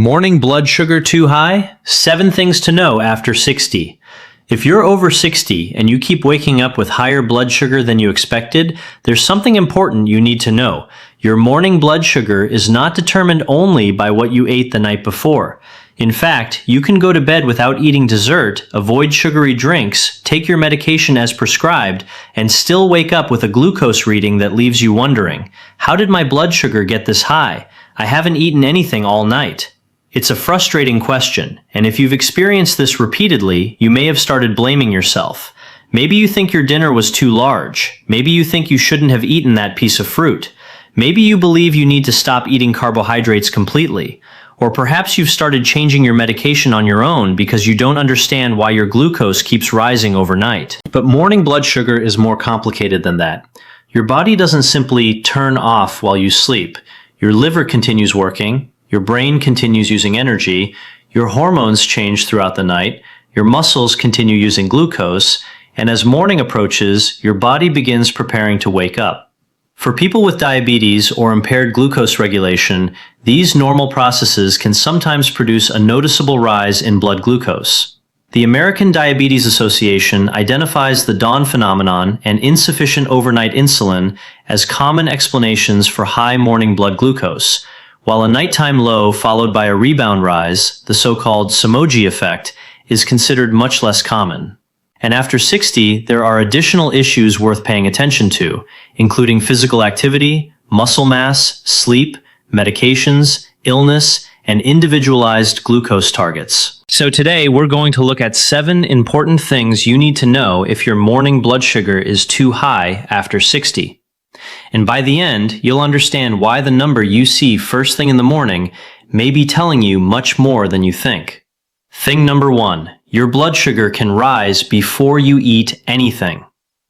Morning blood sugar too high? 7 things to know after 60. If you're over 60 and you keep waking up with higher blood sugar than you expected, there's something important you need to know. Your morning blood sugar is not determined only by what you ate the night before. In fact, you can go to bed without eating dessert, avoid sugary drinks, take your medication as prescribed, and still wake up with a glucose reading that leaves you wondering, how did my blood sugar get this high? I haven't eaten anything all night. It's a frustrating question, and if you've experienced this repeatedly, you may have started blaming yourself. Maybe you think your dinner was too large. Maybe you think you shouldn't have eaten that piece of fruit. Maybe you believe you need to stop eating carbohydrates completely. Or perhaps you've started changing your medication on your own because you don't understand why your glucose keeps rising overnight. But morning blood sugar is more complicated than that. Your body doesn't simply turn off while you sleep. Your liver continues working. Your brain continues using energy, your hormones change throughout the night, your muscles continue using glucose, and as morning approaches, your body begins preparing to wake up. For people with diabetes or impaired glucose regulation, these normal processes can sometimes produce a noticeable rise in blood glucose. The American Diabetes Association identifies the dawn phenomenon and insufficient overnight insulin as common explanations for high morning blood glucose, while a nighttime low followed by a rebound rise, the so-called Somogyi effect, is considered much less common. And after 60, there are additional issues worth paying attention to, including physical activity, muscle mass, sleep, medications, illness, and individualized glucose targets. So today, we're going to look at 7 important things you need to know if your morning blood sugar is too high after 60. And by the end, you'll understand why the number you see first thing in the morning may be telling you much more than you think. Thing number 1, your blood sugar can rise before you eat anything.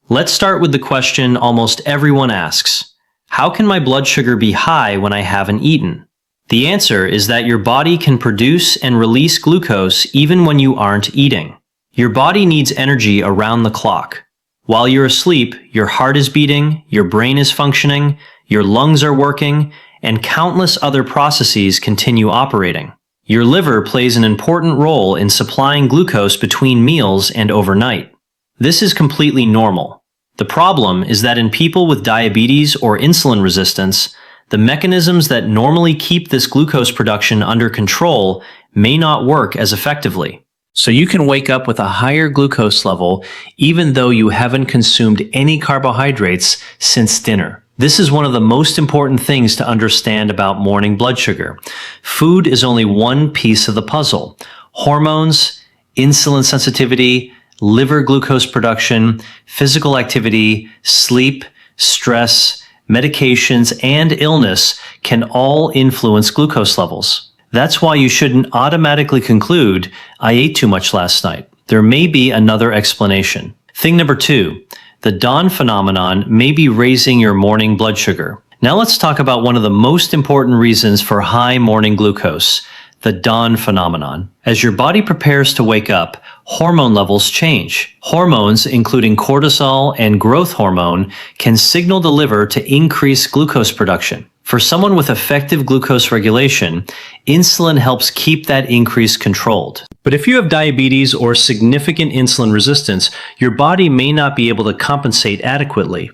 Let's start with the question almost everyone asks. How can my blood sugar be high when I haven't eaten? The answer is that your body can produce and release glucose even when you aren't eating. Your body needs energy around the clock. While you're asleep, your heart is beating, your brain is functioning, your lungs are working, and countless other processes continue operating. Your liver plays an important role in supplying glucose between meals and overnight. This is completely normal. The problem is that in people with diabetes or insulin resistance, the mechanisms that normally keep this glucose production under control may not work as effectively. So you can wake up with a higher glucose level even though you haven't consumed any carbohydrates since dinner. This is one of the most important things to understand about morning blood sugar. Food is only one piece of the puzzle. Hormones, insulin sensitivity, liver glucose production, physical activity, sleep, stress, medications, and illness can all influence glucose levels. That's why you shouldn't automatically conclude, I ate too much last night. There may be another explanation. Thing number 2, the dawn phenomenon may be raising your morning blood sugar. Now let's talk about one of the most important reasons for high morning glucose, the dawn phenomenon. As your body prepares to wake up, hormone levels change. Hormones, including cortisol and growth hormone, can signal the liver to increase glucose production. For someone with effective glucose regulation, insulin helps keep that increase controlled. But if you have diabetes or significant insulin resistance, your body may not be able to compensate adequately.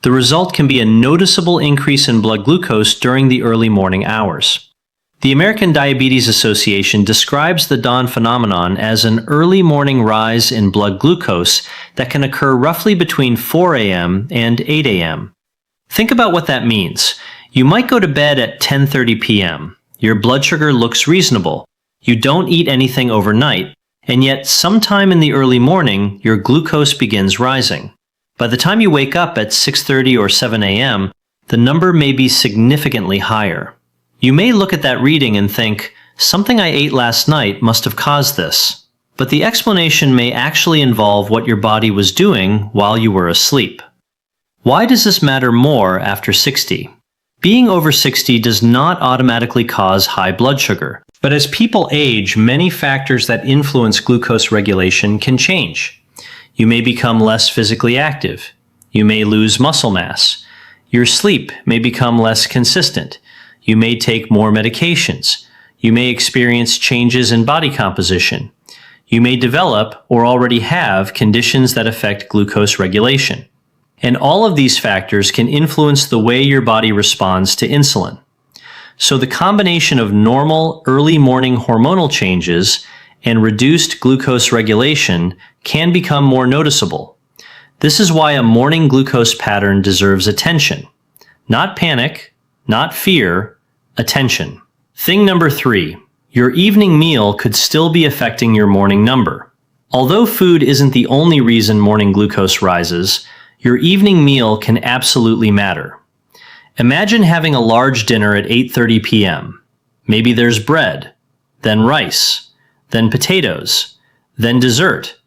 The result can be a noticeable increase in blood glucose during the early morning hours. The American Diabetes Association describes the dawn phenomenon as an early morning rise in blood glucose that can occur roughly between 4 a.m. and 8 a.m. Think about what that means. You might go to bed at 10:30 p.m. Your blood sugar looks reasonable. You don't eat anything overnight, and yet sometime in the early morning, your glucose begins rising. By the time you wake up at 6:30 or 7 a.m., the number may be significantly higher. You may look at that reading and think, something I ate last night must have caused this. But the explanation may actually involve what your body was doing while you were asleep. Why does this matter more after 60? Being over 60 does not automatically cause high blood sugar. But as people age, many factors that influence glucose regulation can change. You may become less physically active. You may lose muscle mass. Your sleep may become less consistent. You may take more medications. You may experience changes in body composition. You may develop or already have conditions that affect glucose regulation. And all of these factors can influence the way your body responds to insulin. So the combination of normal early morning hormonal changes and reduced glucose regulation can become more noticeable. This is why a morning glucose pattern deserves attention. Not panic, not fear, attention. Thing number 3, your evening meal could still be affecting your morning number. Although food isn't the only reason morning glucose rises, your evening meal can absolutely matter. Imagine having a large dinner at 8:30 p.m. Maybe there's bread, then rice, then potatoes, then dessert,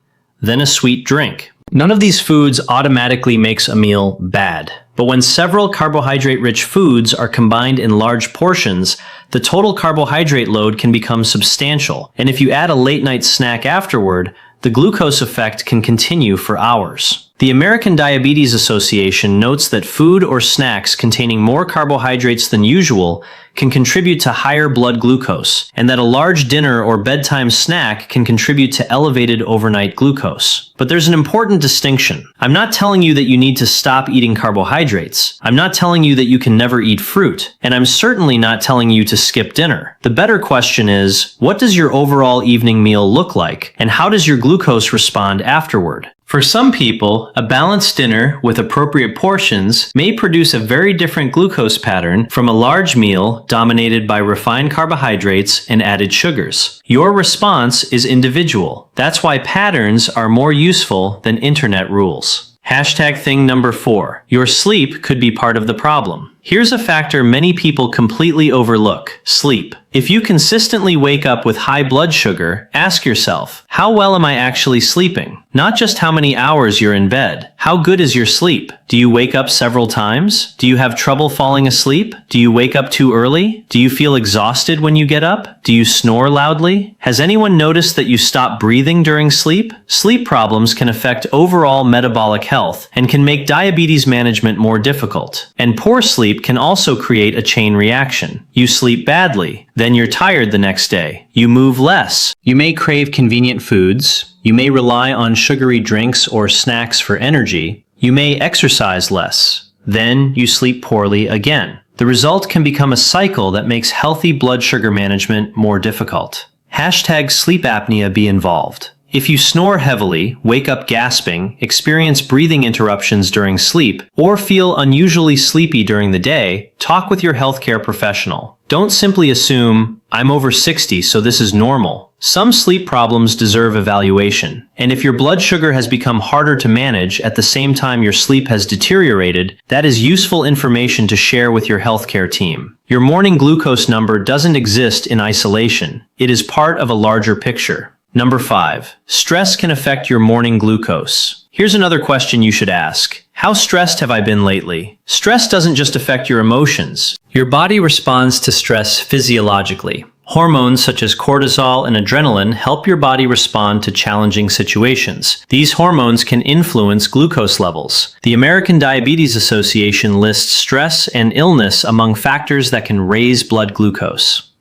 then a sweet drink. None of these foods automatically makes a meal bad. But when several carbohydrate-rich foods are combined in large portions, the total carbohydrate load can become substantial. And if you add a late-night snack afterward, the glucose effect can continue for hours. The American Diabetes Association notes that food or snacks containing more carbohydrates than usual can contribute to higher blood glucose, and that a large dinner or bedtime snack can contribute to elevated overnight glucose. But there's an important distinction. I'm not telling you that you need to stop eating carbohydrates. I'm not telling you that you can never eat fruit. And I'm certainly not telling you to skip dinner. The better question is, what does your overall evening meal look like? And how does your glucose respond afterward? For some people, a balanced dinner with appropriate portions may produce a very different glucose pattern from a large meal dominated by refined carbohydrates and added sugars. Your response is individual. That's why patterns are more useful than internet rules. Thing number 4. Your sleep could be part of the problem. Here's a factor many people completely overlook: sleep. If you consistently wake up with high blood sugar, ask yourself, how well am I actually sleeping? Not just how many hours you're in bed. How good is your sleep? Do you wake up several times? Do you have trouble falling asleep? Do you wake up too early? Do you feel exhausted when you get up? Do you snore loudly? Has anyone noticed that you stop breathing during sleep? Sleep problems can affect overall metabolic health and can make diabetes management more difficult. And poor sleep can also create a chain reaction. You sleep badly, then you're tired the next day. You move less. You may crave convenient foods. You may rely on sugary drinks or snacks for energy. You may exercise less. Then you sleep poorly again. The result can become a cycle that makes healthy blood sugar management more difficult. Sleep apnea be involved. If you snore heavily, wake up gasping, experience breathing interruptions during sleep, or feel unusually sleepy during the day, talk with your healthcare professional. Don't simply assume, I'm over 60, so this is normal. Some sleep problems deserve evaluation. And if your blood sugar has become harder to manage at the same time your sleep has deteriorated, that is useful information to share with your healthcare team. Your morning glucose number doesn't exist in isolation. It is part of a larger picture. Number 5. Stress can affect your morning glucose. Here's another question you should ask. How stressed have I been lately? Stress doesn't just affect your emotions. Your body responds to stress physiologically. Hormones such as cortisol and adrenaline help your body respond to challenging situations. These hormones can influence glucose levels. The American Diabetes Association lists stress and illness among factors that can raise blood glucose.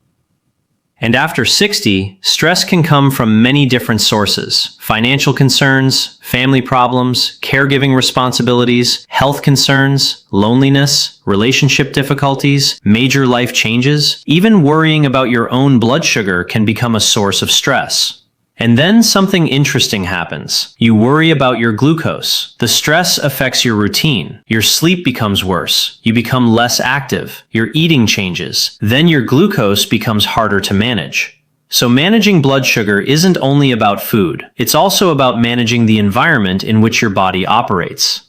And after 60, stress can come from many different sources: financial concerns, family problems, caregiving responsibilities, health concerns, loneliness, relationship difficulties, major life changes. Even worrying about your own blood sugar can become a source of stress. And then something interesting happens. You worry about your glucose. The stress affects your routine. Your sleep becomes worse. You become less active. Your eating changes. Then your glucose becomes harder to manage. So managing blood sugar isn't only about food. It's also about managing the environment in which your body operates.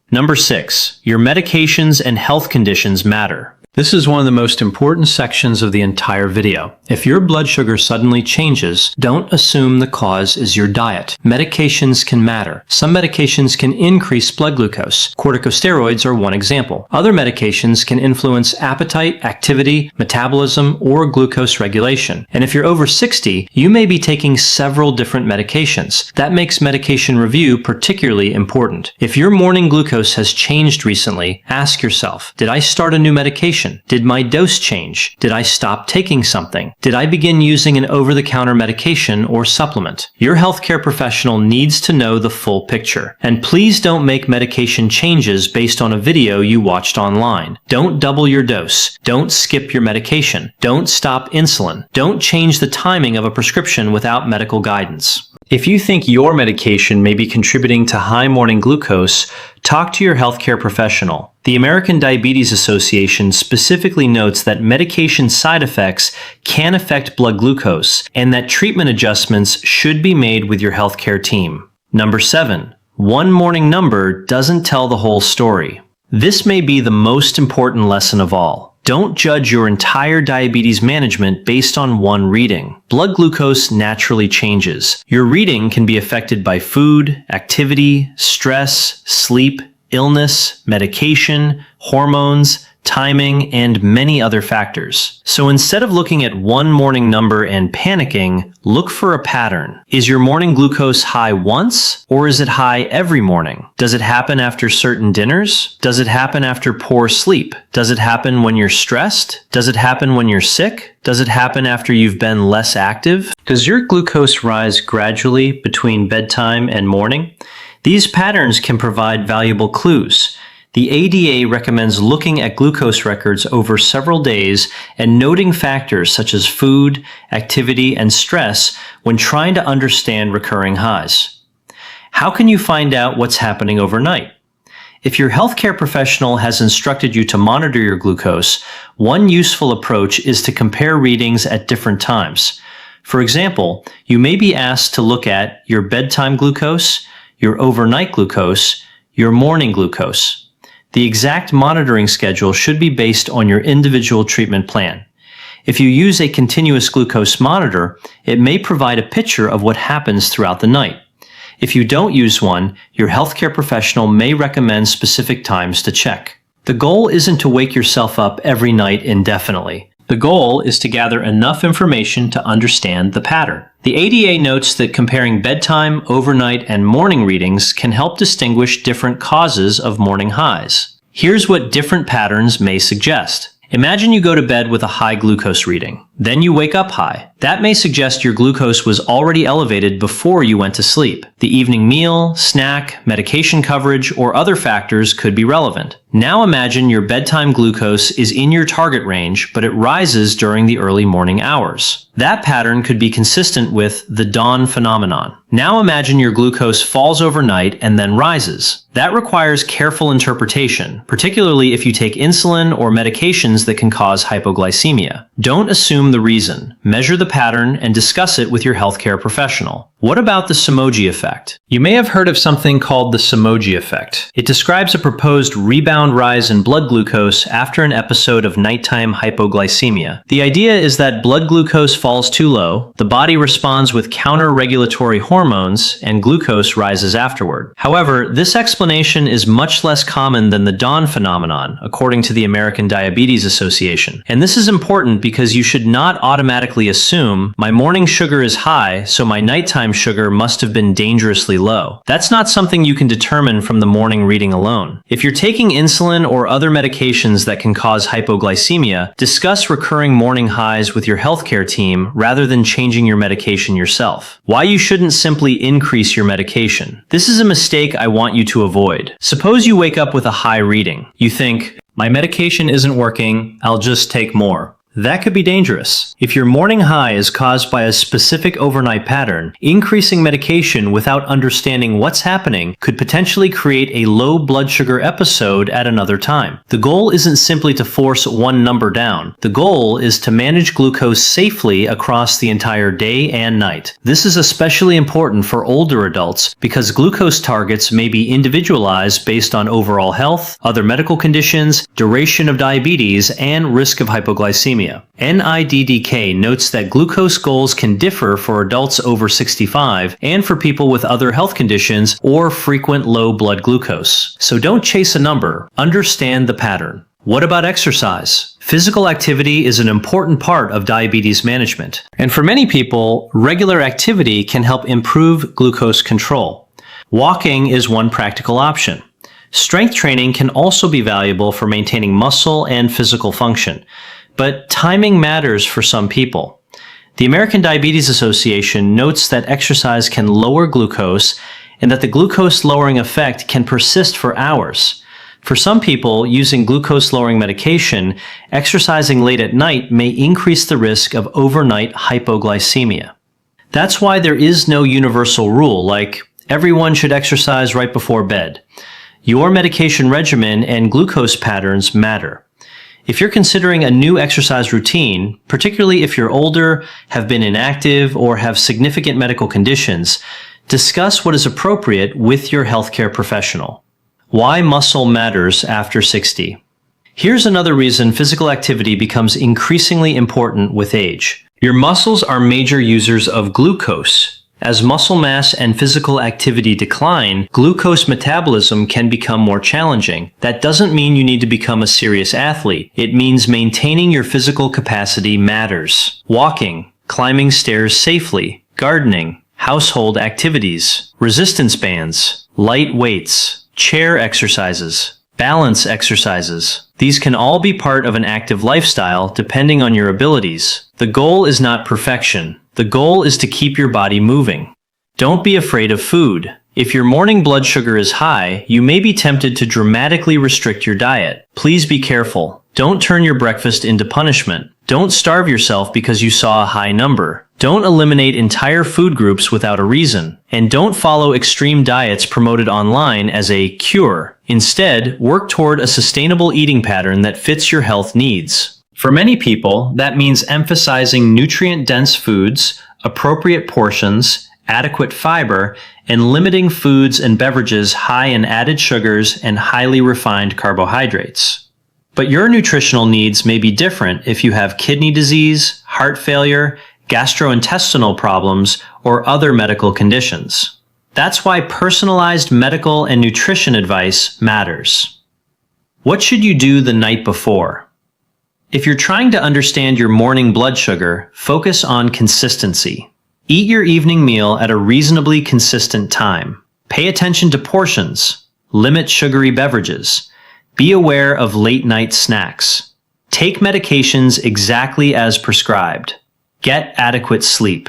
Number 6. Your medications and health conditions matter. This is one of the most important sections of the entire video. If your blood sugar suddenly changes, don't assume the cause is your diet. Medications can matter. Some medications can increase blood glucose. Corticosteroids are one example. Other medications can influence appetite, activity, metabolism, or glucose regulation. And if you're over 60, you may be taking several different medications. That makes medication review particularly important. If your morning glucose has changed recently, ask yourself, did I start a new medication? medication? Did my dose change? Did I stop taking something? Did I begin using an over-the-counter medication or supplement? Your healthcare professional needs to know the full picture. And please don't make medication changes based on a video you watched online. Don't double your dose. Don't skip your medication. Don't stop insulin. Don't change the timing of a prescription without medical guidance. If you think your medication may be contributing to high morning glucose, talk to your healthcare professional. The American Diabetes Association specifically notes that medication side effects can affect blood glucose and that treatment adjustments should be made with your healthcare team. Number 7. One morning number doesn't tell the whole story. This may be the most important lesson of all. Don't judge your entire diabetes management based on one reading. Blood glucose naturally changes. Your reading can be affected by food, activity, stress, sleep, illness, medication, hormones, timing, and many other factors. So instead of looking at one morning number and panicking, look for a pattern. Is your morning glucose high once, or is it high every morning? Does it happen after certain dinners? Does it happen after poor sleep? Does it happen when you're stressed? Does it happen when you're sick? Does it happen after you've been less active? Does your glucose rise gradually between bedtime and morning? These patterns can provide valuable clues. The ADA recommends looking at glucose records over several days and noting factors such as food, activity, and stress when trying to understand recurring highs. How can you find out what's happening overnight? If your healthcare professional has instructed you to monitor your glucose, one useful approach is to compare readings at different times. For example, you may be asked to look at your bedtime glucose, your overnight glucose, your morning glucose. The exact monitoring schedule should be based on your individual treatment plan. If you use a continuous glucose monitor, it may provide a picture of what happens throughout the night. If you don't use one, your healthcare professional may recommend specific times to check. The goal isn't to wake yourself up every night indefinitely. The goal is to gather enough information to understand the pattern. The ADA notes that comparing bedtime, overnight, and morning readings can help distinguish different causes of morning highs. Here's what different patterns may suggest. Imagine you go to bed with a high glucose reading. Then you wake up high. That may suggest your glucose was already elevated before you went to sleep. The evening meal, snack, medication coverage, or other factors could be relevant. Now imagine your bedtime glucose is in your target range, but it rises during the early morning hours. That pattern could be consistent with the dawn phenomenon. Now imagine your glucose falls overnight and then rises. That requires careful interpretation, particularly if you take insulin or medications that can cause hypoglycemia. Don't assume the reason. Measure the pattern and discuss it with your healthcare professional. What about the Somogyi effect? You may have heard of something called the Somogyi effect. It describes a proposed rebound rise in blood glucose after an episode of nighttime hypoglycemia. The idea is that blood glucose falls too low, the body responds with counter-regulatory hormones, and glucose rises afterward. However, this explanation is much less common than the dawn phenomenon, according to the American Diabetes Association. And this is important because you should not automatically assume my morning sugar is high, so my nighttime sugar must have been dangerously low. That's not something you can determine from the morning reading alone. If you're taking insulin or other medications that can cause hypoglycemia, discuss recurring morning highs with your healthcare team rather than changing your medication yourself. Why you shouldn't simply increase your medication. This is a mistake I want you to avoid. Suppose you wake up with a high reading. You think, my medication isn't working, I'll just take more. That could be dangerous. If your morning high is caused by a specific overnight pattern, increasing medication without understanding what's happening could potentially create a low blood sugar episode at another time. The goal isn't simply to force one number down. The goal is to manage glucose safely across the entire day and night. This is especially important for older adults because glucose targets may be individualized based on overall health, other medical conditions, duration of diabetes, and risk of hypoglycemia. NIDDK notes that glucose goals can differ for adults over 65 and for people with other health conditions or frequent low blood glucose. So don't chase a number, understand the pattern. What about exercise? Physical activity is an important part of diabetes management. And for many people, regular activity can help improve glucose control. Walking is one practical option. Strength training can also be valuable for maintaining muscle and physical function, but timing matters for some people. The American Diabetes Association notes that exercise can lower glucose and that the glucose-lowering effect can persist for hours. For some people, using glucose-lowering medication, exercising late at night may increase the risk of overnight hypoglycemia. That's why there is no universal rule, like everyone should exercise right before bed. Your medication regimen and glucose patterns matter. If you're considering a new exercise routine, particularly if you're older, have been inactive, or have significant medical conditions, discuss what is appropriate with your healthcare professional. Why muscle matters after 60. Here's another reason physical activity becomes increasingly important with age. Your muscles are major users of glucose. As muscle mass and physical activity decline, glucose metabolism can become more challenging. That doesn't mean you need to become a serious athlete. It means maintaining your physical capacity matters. Walking, climbing stairs safely, gardening, household activities, resistance bands, light weights, chair exercises, balance exercises. These can all be part of an active lifestyle depending on your abilities. The goal is not perfection. The goal is to keep your body moving. Don't be afraid of food. If your morning blood sugar is high, you may be tempted to dramatically restrict your diet. Please be careful. Don't turn your breakfast into punishment. Don't starve yourself because you saw a high number. Don't eliminate entire food groups without a reason. And don't follow extreme diets promoted online as a cure. Instead, work toward a sustainable eating pattern that fits your health needs. For many people, that means emphasizing nutrient-dense foods, appropriate portions, adequate fiber, and limiting foods and beverages high in added sugars and highly refined carbohydrates. But your nutritional needs may be different if you have kidney disease, heart failure, gastrointestinal problems, or other medical conditions. That's why personalized medical and nutrition advice matters. What should you do the night before? If you're trying to understand your morning blood sugar, focus on consistency. Eat your evening meal at a reasonably consistent time. Pay attention to portions. Limit sugary beverages. Be aware of late-night snacks. Take medications exactly as prescribed. Get adequate sleep.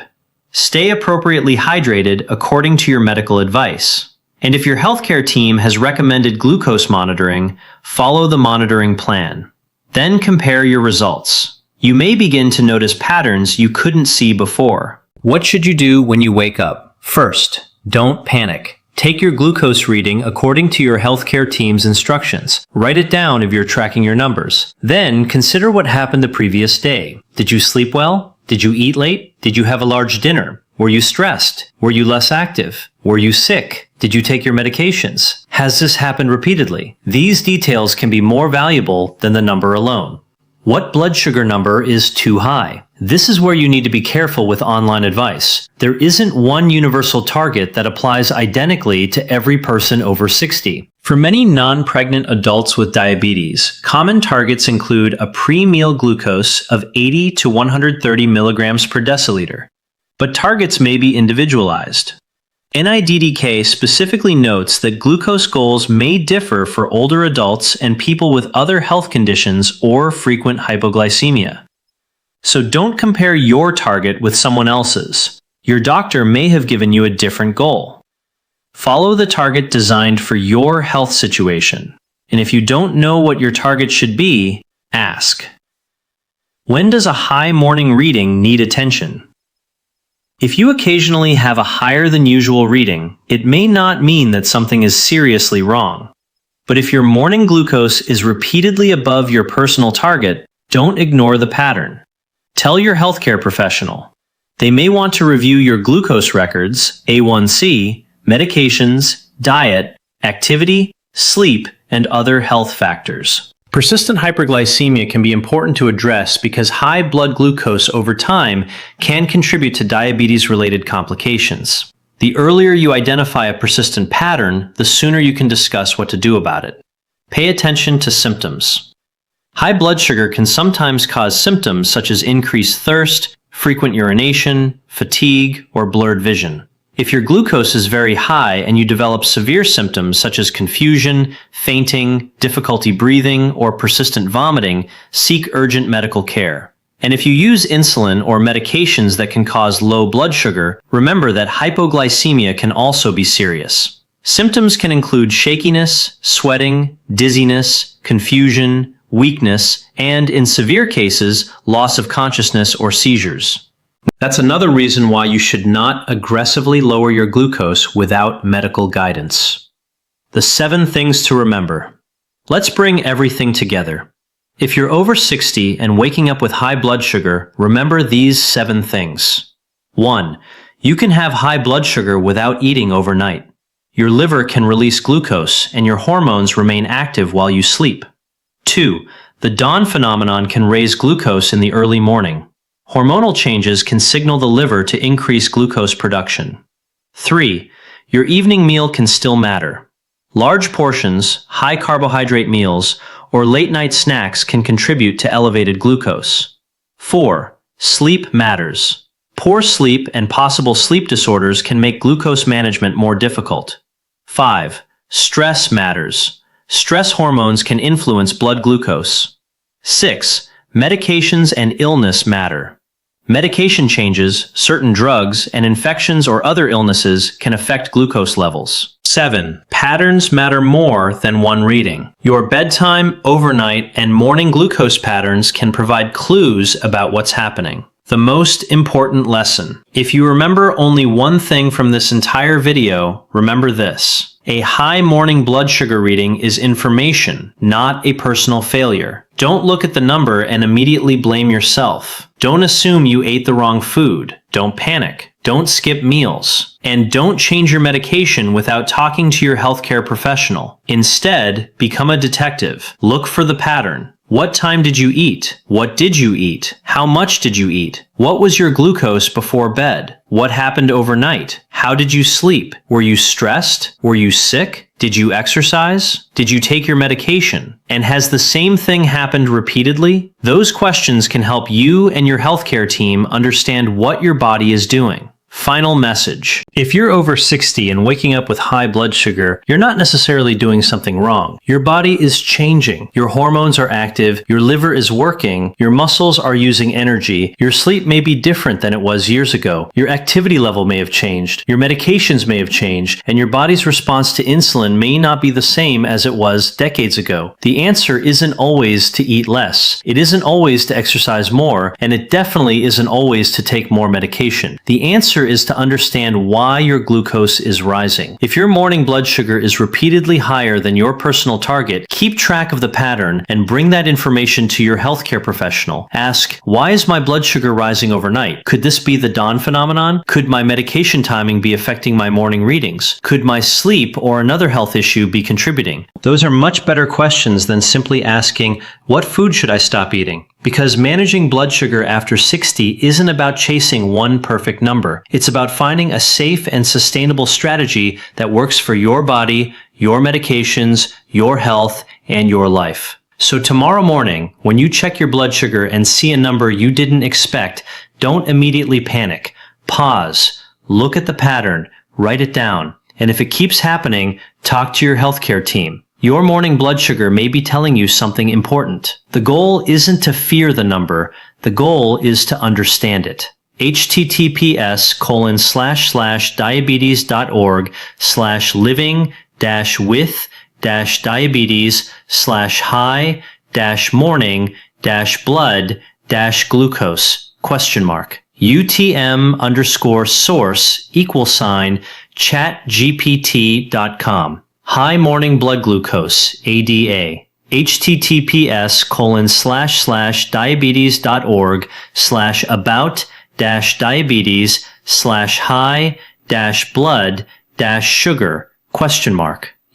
Stay appropriately hydrated according to your medical advice. And if your healthcare team has recommended glucose monitoring, follow the monitoring plan. Then compare your results. You may begin to notice patterns you couldn't see before. What should you do when you wake up? First, don't panic. Take your glucose reading according to your healthcare team's instructions. Write it down if you're tracking your numbers. Then consider what happened the previous day. Did you sleep well? Did you eat late? Did you have a large dinner? Were you stressed? Were you less active? Were you sick? Did you take your medications? Has this happened repeatedly? These details can be more valuable than the number alone. What blood sugar number is too high? This is where you need to be careful with online advice. There isn't one universal target that applies identically to every person over 60. For many non-pregnant adults with diabetes, common targets include a pre-meal glucose of 80 to 130 milligrams per deciliter. But targets may be individualized. NIDDK specifically notes that glucose goals may differ for older adults and people with other health conditions or frequent hypoglycemia. So don't compare your target with someone else's. Your doctor may have given you a different goal. Follow the target designed for your health situation. And if you don't know what your target should be, ask. When does a high morning reading need attention? If you occasionally have a higher than usual reading, it may not mean that something is seriously wrong. But if your morning glucose is repeatedly above your personal target, don't ignore the pattern. Tell your healthcare professional. They may want to review your glucose records, A1C, medications, diet, activity, sleep, and other health factors. Persistent hyperglycemia can be important to address because high blood glucose over time can contribute to diabetes-related complications. The earlier you identify a persistent pattern, the sooner you can discuss what to do about it. Pay attention to symptoms. High blood sugar can sometimes cause symptoms such as increased thirst, frequent urination, fatigue, or blurred vision. If your glucose is very high and you develop severe symptoms such as confusion, fainting, difficulty breathing, or persistent vomiting, seek urgent medical care. And if you use insulin or medications that can cause low blood sugar, remember that hypoglycemia can also be serious. Symptoms can include shakiness, sweating, dizziness, confusion, weakness, and in severe cases, loss of consciousness or seizures. That's another reason why you should not aggressively lower your glucose without medical guidance. The 7 things to remember. Let's bring everything together. If you're over 60 and waking up with high blood sugar, remember these 7 things. 1. You can have high blood sugar without eating overnight. Your liver can release glucose and your hormones remain active while you sleep. 2. The dawn phenomenon can raise glucose in the early morning. Hormonal changes can signal the liver to increase glucose production. 3. Your evening meal can still matter. Large portions, high carbohydrate meals, or late-night snacks can contribute to elevated glucose. 4. Sleep matters. Poor sleep and possible sleep disorders can make glucose management more difficult. 5. Stress matters. Stress hormones can influence blood glucose. 6. Medications and illness matter. Medication changes, certain drugs, and infections or other illnesses can affect glucose levels. 7. Patterns matter more than one reading. Your bedtime, overnight, and morning glucose patterns can provide clues about what's happening. The most important lesson. If you remember only one thing from this entire video, remember this. A high morning blood sugar reading is information, not a personal failure. Don't look at the number and immediately blame yourself. Don't assume you ate the wrong food. Don't panic. Don't skip meals. And don't change your medication without talking to your healthcare professional. Instead, become a detective. Look for the pattern. What time did you eat? What did you eat? How much did you eat? What was your glucose before bed? What happened overnight? How did you sleep? Were you stressed? Were you sick? Did you exercise? Did you take your medication? And has the same thing happened repeatedly? Those questions can help you and your healthcare team understand what your body is doing. Final message. If you're over 60 and waking up with high blood sugar, you're not necessarily doing something wrong. Your body is changing. Your hormones are active. Your liver is working. Your muscles are using energy. Your sleep may be different than it was years ago. Your activity level may have changed. Your medications may have changed. And your body's response to insulin may not be the same as it was decades ago. The answer isn't always to eat less. It isn't always to exercise more. And it definitely isn't always to take more medication. The answer is to understand why your glucose is rising. If your morning blood sugar is repeatedly higher than your personal target, keep track of the pattern and bring that information to your healthcare professional. Ask, why is my blood sugar rising overnight? Could this be the dawn phenomenon? Could my medication timing be affecting my morning readings? Could my sleep or another health issue be contributing? Those are much better questions than simply asking, what food should I stop eating? Because managing blood sugar after 60 isn't about chasing one perfect number. It's about finding a safe and sustainable strategy that works for your body, your medications, your health, and your life. So tomorrow morning, when you check your blood sugar and see a number you didn't expect, don't immediately panic. Pause, look at the pattern, write it down, and if it keeps happening, talk to your healthcare team. Your morning blood sugar may be telling you something important. The goal isn't to fear the number. The goal is to understand it. https://diabetes.org/living-with-diabetes/high-morning-blood-glucose ? UTM_source=chatgpt.com. High morning blood glucose, ADA. https://diabetes.org/about-diabetes/high-blood-sugar ?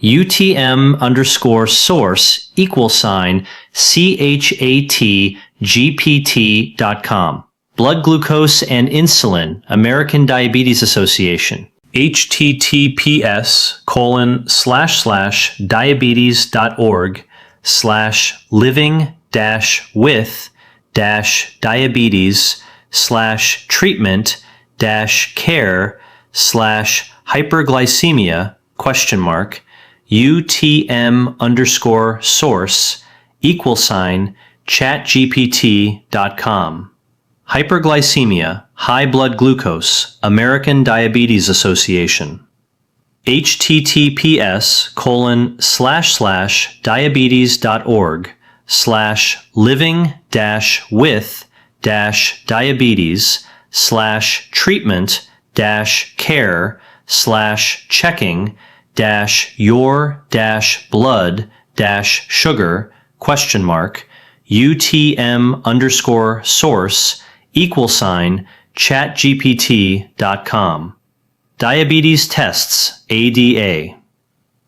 UTM_source=chatgpt.com. Blood glucose and insulin, American Diabetes Association. https://diabetes.org/living-with-diabetes/treatment-care/ UTM_hyperglycemia UTM_source =ChatGPT.com. Hyperglycemia, high blood glucose, American Diabetes Association. https://diabetes.org/living-with-care/checking-your-blood-sugar ? UTM_source =ChatGPT.com. Diabetes tests, ADA.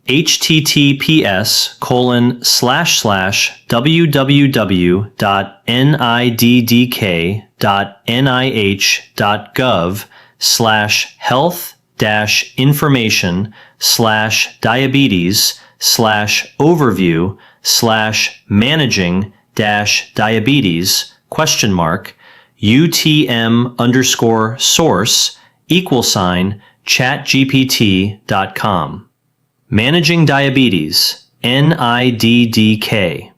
https://www.niddk.nih.gov/health-information/diabetes/managing-diabetes ? UTM_source =ChatGPT.com. Managing Diabetes, NIDDK.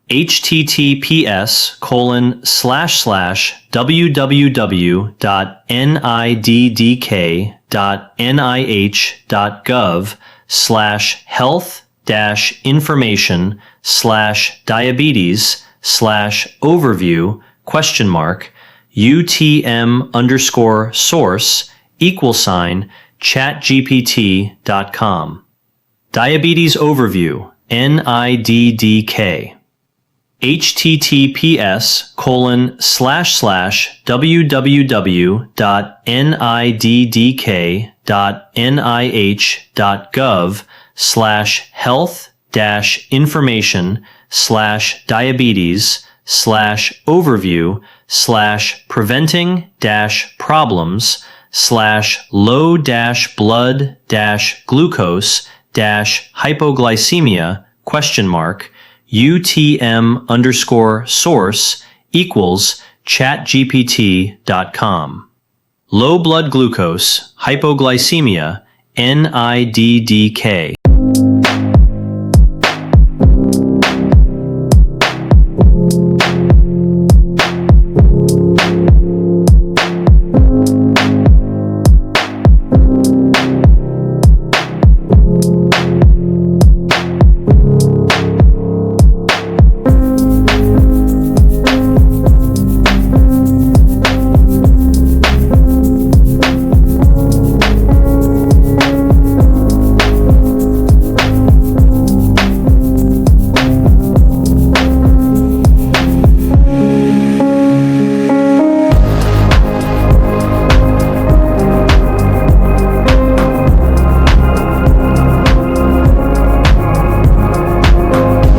https://www.niddk.nih.gov/health-information/diabetes/overview ? UTM_source =ChatGPT.com. Diabetes Overview, NIDDK. https://www.niddk.nih.gov/health-information/diabetes/preventing-problems/low-blood-glucose-hypoglycemia ? UTM_source =ChatGPT.com. Low blood glucose, hypoglycemia, NIDDK.